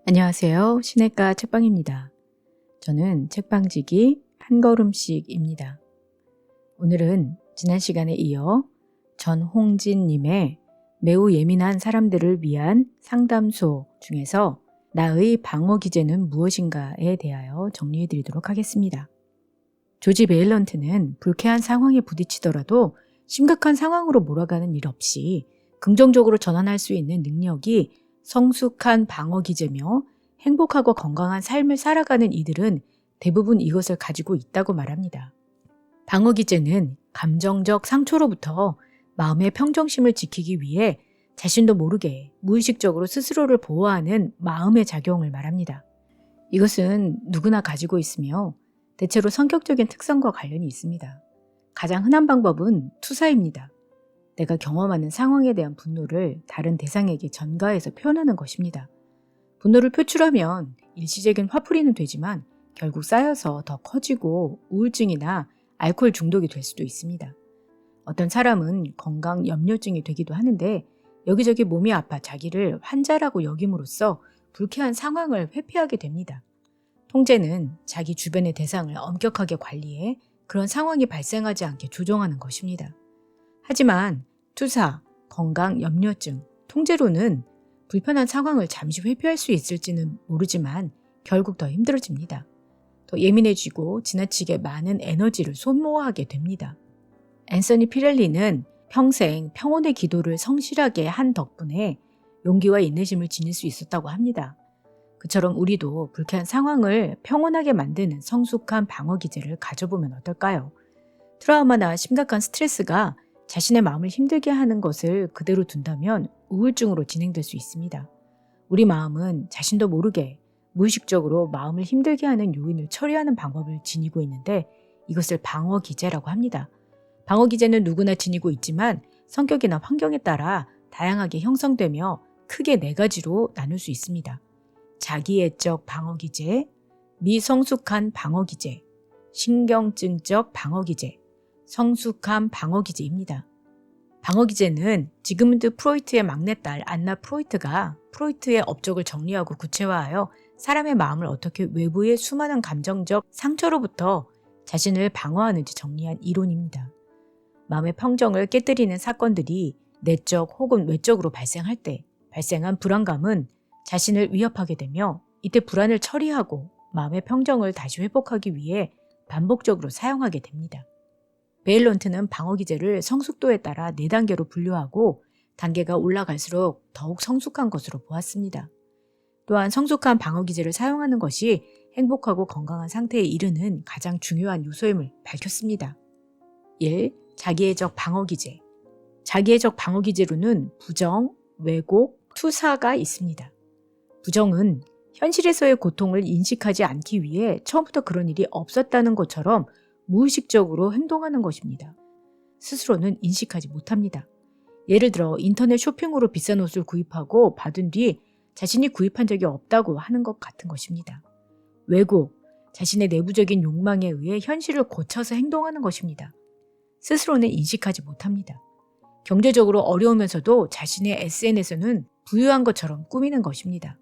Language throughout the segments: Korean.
안녕하세요. 시내가 책방입니다. 저는 책방지기 한 걸음씩입니다. 오늘은 지난 시간에 이어 전홍진님의 매우 예민한 사람들을 위한 상담소 중에서 나의 방어 기제는 무엇인가에 대하여 정리해 드리도록 하겠습니다. 조지 베일런트는 불쾌한 상황에 부딪히더라도 심각한 상황으로 몰아가는 일 없이 긍정적으로 전환할 수 있는 능력이 성숙한 방어 기제며 행복하고 건강한 삶을 살아가는 이들은 대부분 이것을 가지고 있다고 말합니다. 방어 기제는 감정적 상처로부터 마음의 평정심을 지키기 위해 자신도 모르게 무의식적으로 스스로를 보호하는 마음의 작용을 말합니다. 이것은 누구나 가지고 있으며 대체로 성격적인 특성과 관련이 있습니다. 가장 흔한 방법은 투사입니다. 내가 경험하는 상황에 대한 분노를 다른 대상에게 전가해서 표현하는 것입니다. 분노를 표출하면 일시적인 화풀이는 되지만 결국 쌓여서 더 커지고 우울증이나 알코올 중독이 될 수도 있습니다. 어떤 사람은 건강 염려증이 되기도 하는데 여기저기 몸이 아파 자기를 환자라고 여김으로써 불쾌한 상황을 회피하게 됩니다. 통제는 자기 주변의 대상을 엄격하게 관리해 그런 상황이 발생하지 않게 조정하는 것입니다. 하지만 투사, 건강, 염려증, 통제로는 불편한 상황을 잠시 회피할 수 있을지는 모르지만 결국 더 힘들어집니다. 더 예민해지고 지나치게 많은 에너지를 소모하게 됩니다. 앤서니 피렐리는 평생 평온의 기도를 성실하게 한 덕분에 용기와 인내심을 지닐 수 있었다고 합니다. 그처럼 우리도 불쾌한 상황을 평온하게 만드는 성숙한 방어 기제를 가져보면 어떨까요? 트라우마나 심각한 스트레스가 자신의 마음을 힘들게 하는 것을 그대로 둔다면 우울증으로 진행될 수 있습니다. 우리 마음은 자신도 모르게 무의식적으로 마음을 힘들게 하는 요인을 처리하는 방법을 지니고 있는데 이것을 방어 기제라고 합니다. 방어 기제는 누구나 지니고 있지만 성격이나 환경에 따라 다양하게 형성되며 크게 4가지로 나눌 수 있습니다. 자기애적 방어 기제, 미성숙한 방어 기제, 신경증적 방어 기제, 성숙한 방어 기제입니다. 방어 기제는 지그문드 프로이트의 막내딸 안나 프로이트가 프로이트의 업적을 정리하고 구체화하여 사람의 마음을 어떻게 외부의 수많은 감정적 상처로부터 자신을 방어하는지 정리한 이론입니다. 마음의 평정을 깨뜨리는 사건들이 내적 혹은 외적으로 발생할 때 발생한 불안감은 자신을 위협하게 되며 이때 불안을 처리하고 마음의 평정을 다시 회복하기 위해 반복적으로 사용하게 됩니다. 베일런트는 방어 기제를 성숙도에 따라 4단계로 분류하고 단계가 올라갈수록 더욱 성숙한 것으로 보았습니다. 또한 성숙한 방어 기제를 사용하는 것이 행복하고 건강한 상태에 이르는 가장 중요한 요소임을 밝혔습니다. 1. 자기애적 방어 기제. 자기애적 방어 기제로는 부정, 왜곡, 투사가 있습니다. 부정은 현실에서의 고통을 인식하지 않기 위해 처음부터 그런 일이 없었다는 것처럼 무의식적으로 행동하는 것입니다. 스스로는 인식하지 못합니다. 예를 들어 인터넷 쇼핑으로 비싼 옷을 구입하고 받은 뒤 자신이 구입한 적이 없다고 하는 것 같은 것입니다. 왜곡, 자신의 내부적인 욕망에 의해 현실을 고쳐서 행동하는 것입니다. 스스로는 인식하지 못합니다. 경제적으로 어려우면서도 자신의 SNS는 부유한 것처럼 꾸미는 것입니다.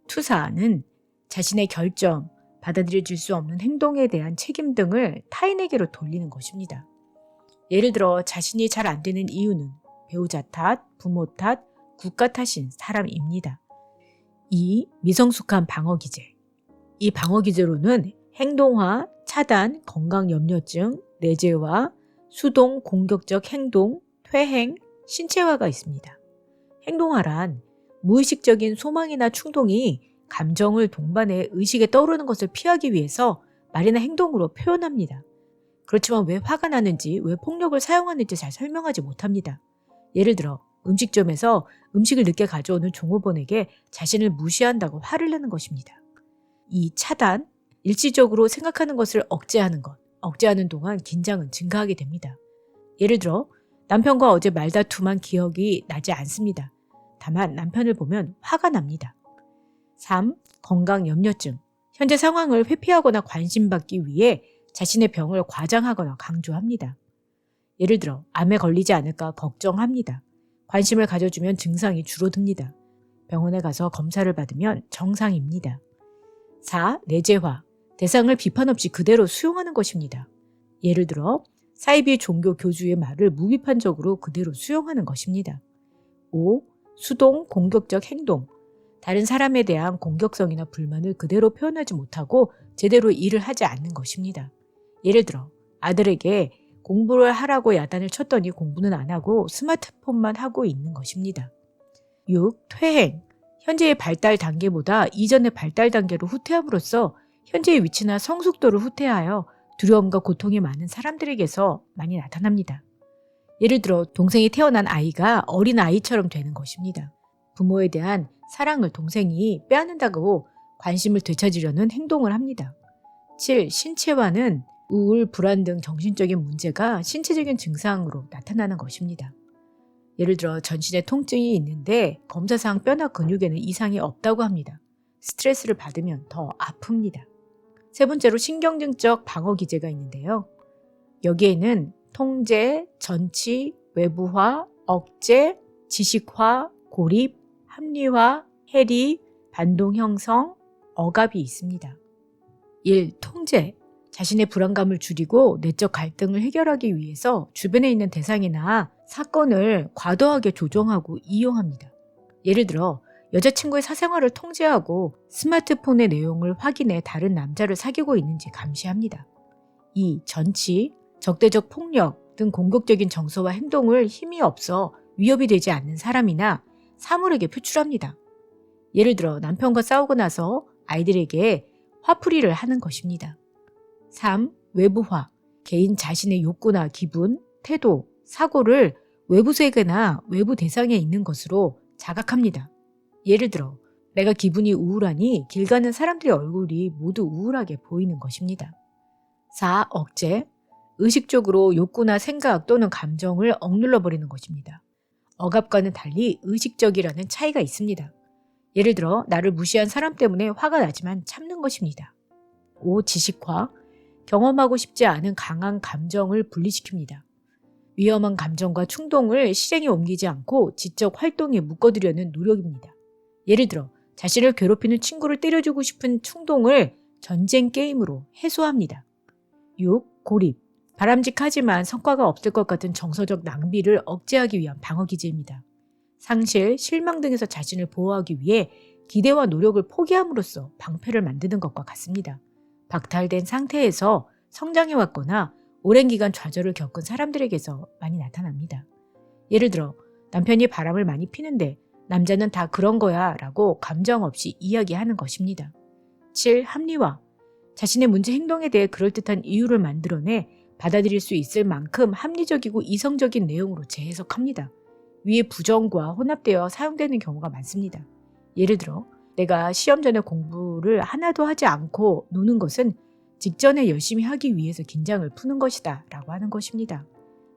투사는 자신의 결정, 받아들여질 수 없는 행동에 대한 책임 등을 타인에게로 돌리는 것입니다. 예를 들어 자신이 잘 안 되는 이유는 배우자 탓, 부모 탓, 국가 탓인 사람입니다. 2. 미성숙한 방어 기제. 이 방어 기제로는 행동화, 차단, 건강 염려증, 내재화, 수동 공격적 행동, 퇴행, 신체화가 있습니다. 행동화란 무의식적인 소망이나 충동이 감정을 동반해 의식에 떠오르는 것을 피하기 위해서 말이나 행동으로 표현합니다. 그렇지만 왜 화가 나는지, 왜 폭력을 사용하는지 잘 설명하지 못합니다. 예를 들어 음식점에서 음식을 늦게 가져오는 종업원에게 자신을 무시한다고 화를 내는 것입니다. 이 차단, 일시적으로 생각하는 것을 억제하는 것, 억제하는 동안 긴장은 증가하게 됩니다. 예를 들어 남편과 어제 말다툼한 기억이 나지 않습니다. 다만 남편을 보면 화가 납니다. 3. 건강 염려증. 현재 상황을 회피하거나 관심받기 위해 자신의 병을 과장하거나 강조합니다. 예를 들어 암에 걸리지 않을까 걱정합니다. 관심을 가져주면 증상이 줄어듭니다. 병원에 가서 검사를 받으면 정상입니다. 4. 내재화. 대상을 비판 없이 그대로 수용하는 것입니다. 예를 들어 사이비 종교 교주의 말을 무비판적으로 그대로 수용하는 것입니다. 5. 수동 공격적 행동. 다른 사람에 대한 공격성이나 불만을 그대로 표현하지 못하고 제대로 일을 하지 않는 것입니다. 예를 들어 아들에게 공부를 하라고 야단을 쳤더니 공부는 안 하고 스마트폰만 하고 있는 것입니다. 6. 퇴행. 현재의 발달 단계보다 이전의 발달 단계로 후퇴함으로써 현재의 위치나 성숙도를 후퇴하여 두려움과 고통이 많은 사람들에게서 많이 나타납니다. 예를 들어 동생이 태어난 아이가 어린 아이처럼 되는 것입니다. 부모에 대한 사랑을 동생이 빼앗는다고 관심을 되찾으려는 행동을 합니다. 7. 신체화는 우울, 불안 등 정신적인 문제가 신체적인 증상으로 나타나는 것입니다. 예를 들어 전신에 통증이 있는데 검사상 뼈나 근육에는 이상이 없다고 합니다. 스트레스를 받으면 더 아픕니다. 세 번째로 신경증적 방어 기제가 있는데요. 여기에는 통제, 전치, 외부화, 억제, 지식화, 고립, 합리화, 해리, 반동 형성, 억압이 있습니다. 1. 통제. 자신의 불안감을 줄이고 내적 갈등을 해결하기 위해서 주변에 있는 대상이나 사건을 과도하게 조정하고 이용합니다. 예를 들어 여자친구의 사생활을 통제하고 스마트폰의 내용을 확인해 다른 남자를 사귀고 있는지 감시합니다. 2. 전치. 적대적 폭력 등 공격적인 정서와 행동을 힘이 없어 위협이 되지 않는 사람이나 사물에게 표출합니다. 예를 들어 남편과 싸우고 나서 아이들에게 화풀이를 하는 것입니다. 3. 외부화. 개인 자신의 욕구나 기분, 태도, 사고를 외부 세계나 외부 대상에 있는 것으로 자각합니다. 예를 들어 내가 기분이 우울하니 길 가는 사람들의 얼굴이 모두 우울하게 보이는 것입니다. 4. 억제. 의식적으로 욕구나 생각 또는 감정을 억눌러버리는 것입니다. 억압과는 달리 의식적이라는 차이가 있습니다. 예를 들어 나를 무시한 사람 때문에 화가 나지만 참는 것입니다. 5. 지식화. 경험하고 싶지 않은 강한 감정을 분리시킵니다. 위험한 감정과 충동을 실행에 옮기지 않고 지적 활동에 묶어두려는 노력입니다. 예를 들어 자신을 괴롭히는 친구를 때려주고 싶은 충동을 전쟁 게임으로 해소합니다. 6. 고립. 바람직하지만 성과가 없을 것 같은 정서적 낭비를 억제하기 위한 방어 기제입니다. 상실, 실망 등에서 자신을 보호하기 위해 기대와 노력을 포기함으로써 방패를 만드는 것과 같습니다. 박탈된 상태에서 성장해왔거나 오랜 기간 좌절을 겪은 사람들에게서 많이 나타납니다. 예를 들어 남편이 바람을 많이 피는데 남자는 다 그런 거야 라고 감정 없이 이야기하는 것입니다. 7. 합리화. 자신의 문제 행동에 대해 그럴듯한 이유를 만들어내 받아들일 수 있을 만큼 합리적이고 이성적인 내용으로 재해석합니다. 위의 부정과 혼합되어 사용되는 경우가 많습니다. 예를 들어 내가 시험 전에 공부를 하나도 하지 않고 노는 것은 직전에 열심히 하기 위해서 긴장을 푸는 것이다 라고 하는 것입니다.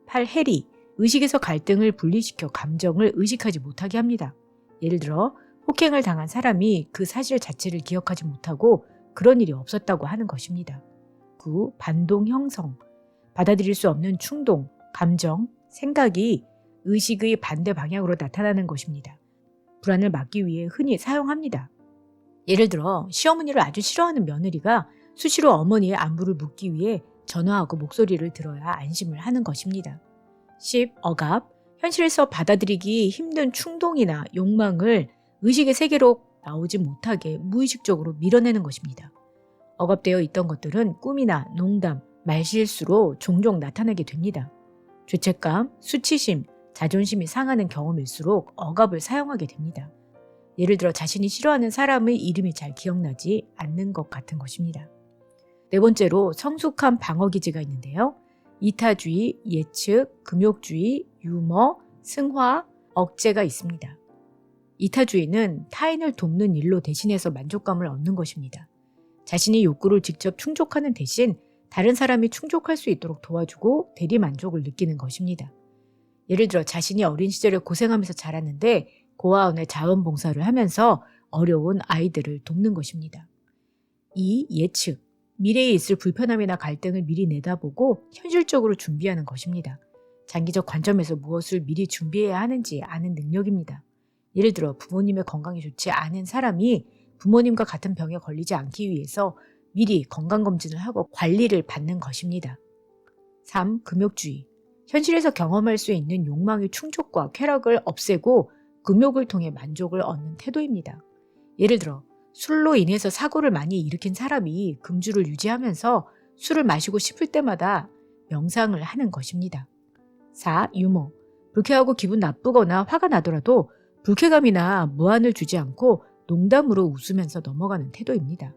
8. 해리. 의식에서 갈등을 분리시켜 감정을 의식하지 못하게 합니다. 예를 들어 폭행을 당한 사람이 그 사실 자체를 기억하지 못하고 그런 일이 없었다고 하는 것입니다. 9. 반동 형성. 받아들일 수 없는 충동, 감정, 생각이 의식의 반대 방향으로 나타나는 것입니다. 불안을 막기 위해 흔히 사용합니다. 예를 들어 시어머니를 아주 싫어하는 며느리가 수시로 어머니의 안부를 묻기 위해 전화하고 목소리를 들어야 안심을 하는 것입니다. 10. 억압. 현실에서 받아들이기 힘든 충동이나 욕망을 의식의 세계로 나오지 못하게 무의식적으로 밀어내는 것입니다. 억압되어 있던 것들은 꿈이나 농담, 말실수로 종종 나타나게 됩니다. 죄책감, 수치심, 자존심이 상하는 경험일수록 억압을 사용하게 됩니다. 예를 들어 자신이 싫어하는 사람의 이름이 잘 기억나지 않는 것 같은 것입니다. 네 번째로 성숙한 방어 기제가 있는데요. 이타주의, 예측, 금욕주의, 유머, 승화, 억제가 있습니다. 이타주의는 타인을 돕는 일로 대신해서 만족감을 얻는 것입니다. 자신의 욕구를 직접 충족하는 대신 다른 사람이 충족할 수 있도록 도와주고 대리만족을 느끼는 것입니다. 예를 들어 자신이 어린 시절에 고생하면서 자랐는데 고아원에 자원봉사를 하면서 어려운 아이들을 돕는 것입니다. 2. 예측. 미래에 있을 불편함이나 갈등을 미리 내다보고 현실적으로 준비하는 것입니다. 장기적 관점에서 무엇을 미리 준비해야 하는지 아는 능력입니다. 예를 들어 부모님의 건강이 좋지 않은 사람이 부모님과 같은 병에 걸리지 않기 위해서 미리 건강검진을 하고 관리를 받는 것입니다. 3. 금욕주의. 현실에서 경험할 수 있는 욕망의 충족과 쾌락을 없애고 금욕을 통해 만족을 얻는 태도입니다. 예를 들어 술로 인해서 사고를 많이 일으킨 사람이 금주를 유지하면서 술을 마시고 싶을 때마다 명상을 하는 것입니다. 4. 유머. 불쾌하고 기분 나쁘거나 화가 나더라도 불쾌감이나 무안을 주지 않고 농담으로 웃으면서 넘어가는 태도입니다.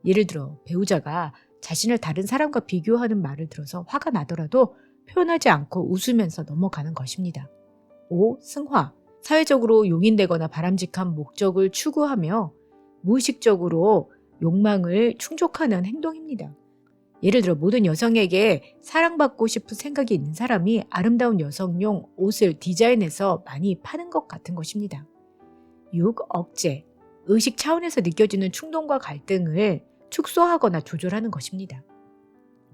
예를 들어 배우자가 자신을 다른 사람과 비교하는 말을 들어서 화가 나더라도 표현하지 않고 웃으면서 넘어가는 것입니다. 5. 승화. 사회적으로 용인되거나 바람직한 목적을 추구하며 무의식적으로 욕망을 충족하는 행동입니다. 예를 들어 모든 여성에게 사랑받고 싶은 생각이 있는 사람이 아름다운 여성용 옷을 디자인해서 많이 파는 것 같은 것입니다. 6. 억제. 의식 차원에서 느껴지는 충동과 갈등을 축소하거나 조절하는 것입니다.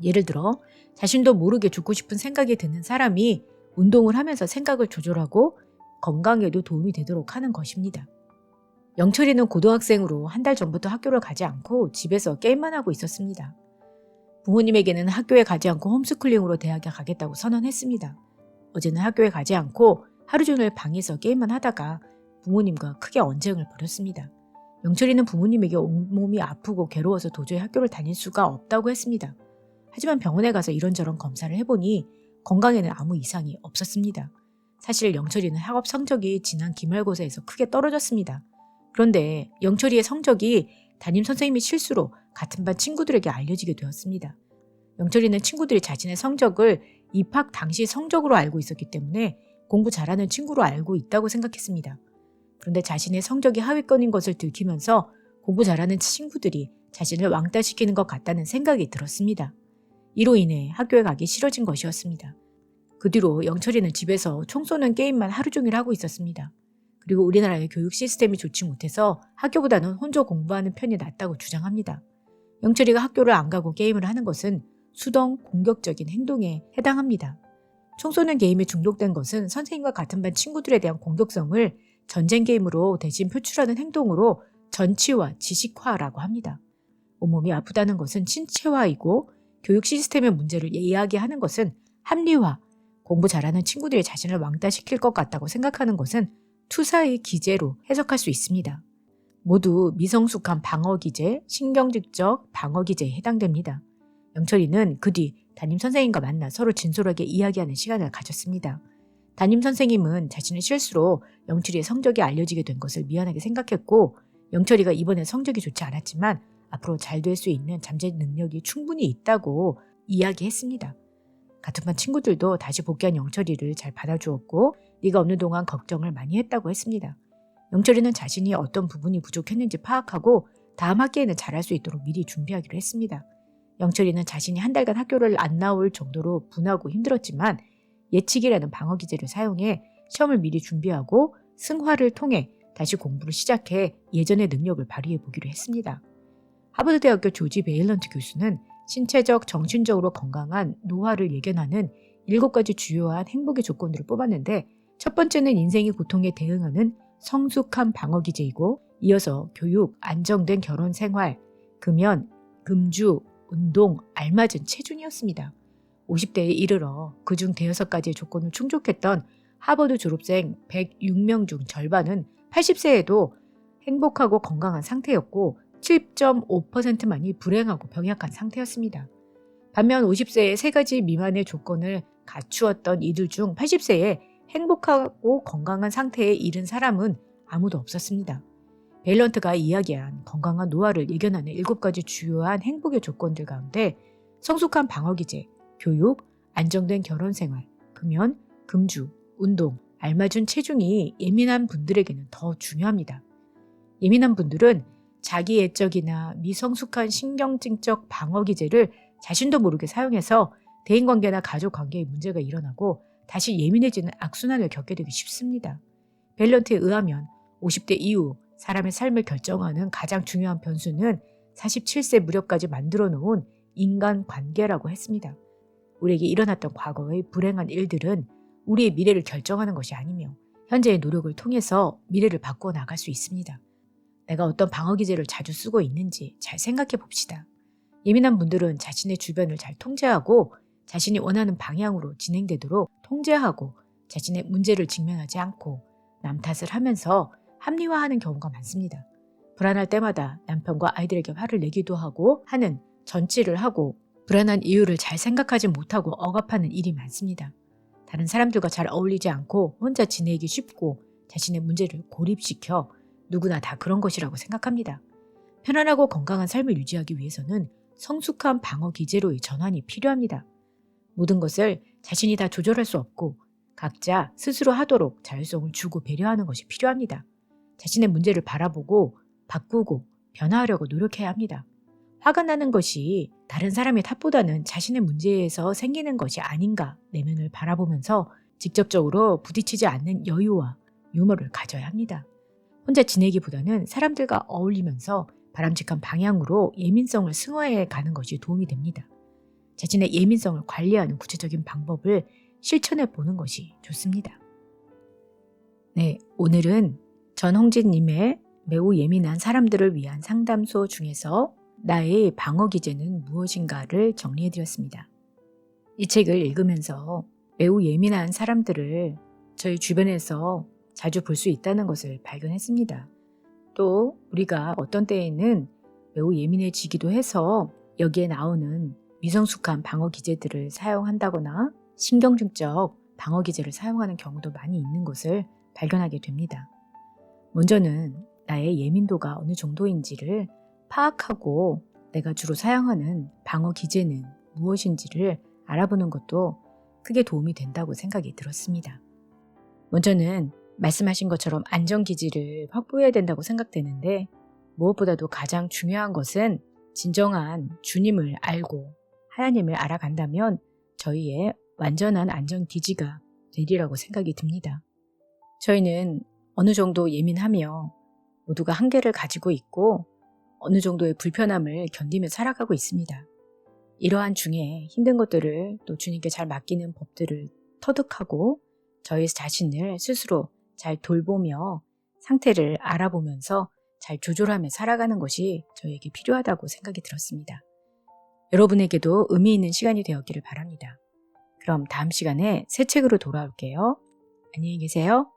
예를 들어 자신도 모르게 죽고 싶은 생각이 드는 사람이 운동을 하면서 생각을 조절하고 건강에도 도움이 되도록 하는 것입니다. 영철이는 고등학생으로 한 달 전부터 학교를 가지 않고 집에서 게임만 하고 있었습니다. 부모님에게는 학교에 가지 않고 홈스쿨링으로 대학에 가겠다고 선언했습니다. 어제는 학교에 가지 않고 하루 종일 방에서 게임만 하다가 부모님과 크게 언쟁을 벌였습니다. 영철이는 부모님에게 온몸이 아프고 괴로워서 도저히 학교를 다닐 수가 없다고 했습니다. 하지만 병원에 가서 이런저런 검사를 해보니 건강에는 아무 이상이 없었습니다. 사실 영철이는 학업 성적이 지난 기말고사에서 크게 떨어졌습니다. 그런데 영철이의 성적이 담임 선생님의 실수로 같은 반 친구들에게 알려지게 되었습니다. 영철이는 친구들이 자신의 성적을 입학 당시 성적으로 알고 있었기 때문에 공부 잘하는 친구로 알고 있다고 생각했습니다. 그런데 자신의 성적이 하위권인 것을 들키면서 공부 잘하는 친구들이 자신을 왕따시키는 것 같다는 생각이 들었습니다. 이로 인해 학교에 가기 싫어진 것이었습니다. 그 뒤로 영철이는 집에서 총 쏘는 게임만 하루 종일 하고 있었습니다. 그리고 우리나라의 교육 시스템이 좋지 못해서 학교보다는 혼자 공부하는 편이 낫다고 주장합니다. 영철이가 학교를 안 가고 게임을 하는 것은 수동 공격적인 행동에 해당합니다. 총 쏘는 게임에 중독된 것은 선생님과 같은 반 친구들에 대한 공격성을 전쟁 게임으로 대신 표출하는 행동으로 전치화, 지식화라고 합니다. 온몸이 아프다는 것은 신체화이고 교육 시스템의 문제를 이야기하는 것은 합리화, 공부 잘하는 친구들이 자신을 왕따시킬 것 같다고 생각하는 것은 투사의 기제로 해석할 수 있습니다. 모두 미성숙한 방어기제, 신경직적 방어기제에 해당됩니다. 영철이는 그 뒤 담임 선생님과 만나 서로 진솔하게 이야기하는 시간을 가졌습니다. 담임 선생님은 자신의 실수로 영철이의 성적이 알려지게 된 것을 미안하게 생각했고 영철이가 이번에 성적이 좋지 않았지만 앞으로 잘 될 수 있는 잠재 능력이 충분히 있다고 이야기했습니다. 같은 반 친구들도 다시 복귀한 영철이를 잘 받아주었고 네가 없는 동안 걱정을 많이 했다고 했습니다. 영철이는 자신이 어떤 부분이 부족했는지 파악하고 다음 학기에는 잘할 수 있도록 미리 준비하기로 했습니다. 영철이는 자신이 한 달간 학교를 안 나올 정도로 분하고 힘들었지만 예측이라는 방어기제를 사용해 시험을 미리 준비하고 승화를 통해 다시 공부를 시작해 예전의 능력을 발휘해 보기로 했습니다. 하버드대학교 조지 베일런트 교수는 신체적, 정신적으로 건강한 노화를 예견하는 7가지 주요한 행복의 조건들을 뽑았는데 첫 번째는 인생의 고통에 대응하는 성숙한 방어기제이고 이어서 교육, 안정된 결혼 생활, 금연, 금주, 운동, 알맞은 체중이었습니다. 50대에 이르러 그중 5가지의 조건을 충족했던 하버드 졸업생 106명 중 절반은 80세에도 행복하고 건강한 상태였고 7.5%만이 불행하고 병약한 상태였습니다. 반면 50세에 3가지 미만의 조건을 갖추었던 이들 중 80세에 행복하고 건강한 상태에 이른 사람은 아무도 없었습니다. 베일런트가 이야기한 건강한 노화를 예견하는 7가지 주요한 행복의 조건들 가운데 성숙한 방어기제, 교육, 안정된 결혼생활, 금연, 금주, 운동, 알맞은 체중이 예민한 분들에게는 더 중요합니다. 예민한 분들은 자기 애적이나 미성숙한 신경증적 방어기제를 자신도 모르게 사용해서 대인관계나 가족관계에 문제가 일어나고 다시 예민해지는 악순환을 겪게 되기 쉽습니다. 베일런트에 의하면 50대 이후 사람의 삶을 결정하는 가장 중요한 변수는 47세 무렵까지 만들어 놓은 인간관계라고 했습니다. 우리에게 일어났던 과거의 불행한 일들은 우리의 미래를 결정하는 것이 아니며 현재의 노력을 통해서 미래를 바꾸어 나갈 수 있습니다. 내가 어떤 방어 기제를 자주 쓰고 있는지 잘 생각해 봅시다. 예민한 분들은 자신의 주변을 잘 통제하고 자신이 원하는 방향으로 진행되도록 통제하고 자신의 문제를 직면하지 않고 남 탓을 하면서 합리화하는 경우가 많습니다. 불안할 때마다 남편과 아이들에게 화를 내기도 하고 하는 전치를 하고 불안한 이유를 잘 생각하지 못하고 억압하는 일이 많습니다. 다른 사람들과 잘 어울리지 않고 혼자 지내기 쉽고 자신의 문제를 고립시켜 누구나 다 그런 것이라고 생각합니다. 편안하고 건강한 삶을 유지하기 위해서는 성숙한 방어 기제로의 전환이 필요합니다. 모든 것을 자신이 다 조절할 수 없고 각자 스스로 하도록 자율성을 주고 배려하는 것이 필요합니다. 자신의 문제를 바라보고 바꾸고 변화하려고 노력해야 합니다. 화가 나는 것이 다른 사람의 탓보다는 자신의 문제에서 생기는 것이 아닌가 내면을 바라보면서 직접적으로 부딪히지 않는 여유와 유머를 가져야 합니다. 혼자 지내기보다는 사람들과 어울리면서 바람직한 방향으로 예민성을 승화해 가는 것이 도움이 됩니다. 자신의 예민성을 관리하는 구체적인 방법을 실천해 보는 것이 좋습니다. 네, 오늘은 전홍진님의 매우 예민한 사람들을 위한 상담소 중에서 나의 방어 기제는 무엇인가를 정리해 드렸습니다. 이 책을 읽으면서 매우 예민한 사람들을 저희 주변에서 자주 볼 수 있다는 것을 발견했습니다. 또 우리가 어떤 때에는 매우 예민해지기도 해서 여기에 나오는 미성숙한 방어 기제들을 사용한다거나 신경증적 방어 기제를 사용하는 경우도 많이 있는 것을 발견하게 됩니다. 먼저는 나의 예민도가 어느 정도인지를 파악하고 내가 주로 사용하는 방어 기제는 무엇인지를 알아보는 것도 크게 도움이 된다고 생각이 들었습니다. 먼저는 말씀하신 것처럼 안전기지를 확보해야 된다고 생각되는데 무엇보다도 가장 중요한 것은 진정한 주님을 알고 하나님을 알아간다면 저희의 완전한 안전기지가 되리라고 생각이 듭니다. 저희는 어느 정도 예민하며 모두가 한계를 가지고 있고 어느 정도의 불편함을 견디며 살아가고 있습니다. 이러한 중에 힘든 것들을 또 주님께 잘 맡기는 법들을 터득하고 저희 자신을 스스로 잘 돌보며 상태를 알아보면서 잘 조절하며 살아가는 것이 저에게 필요하다고 생각이 들었습니다. 여러분에게도 의미 있는 시간이 되었기를 바랍니다. 그럼 다음 시간에 새 책으로 돌아올게요. 안녕히 계세요.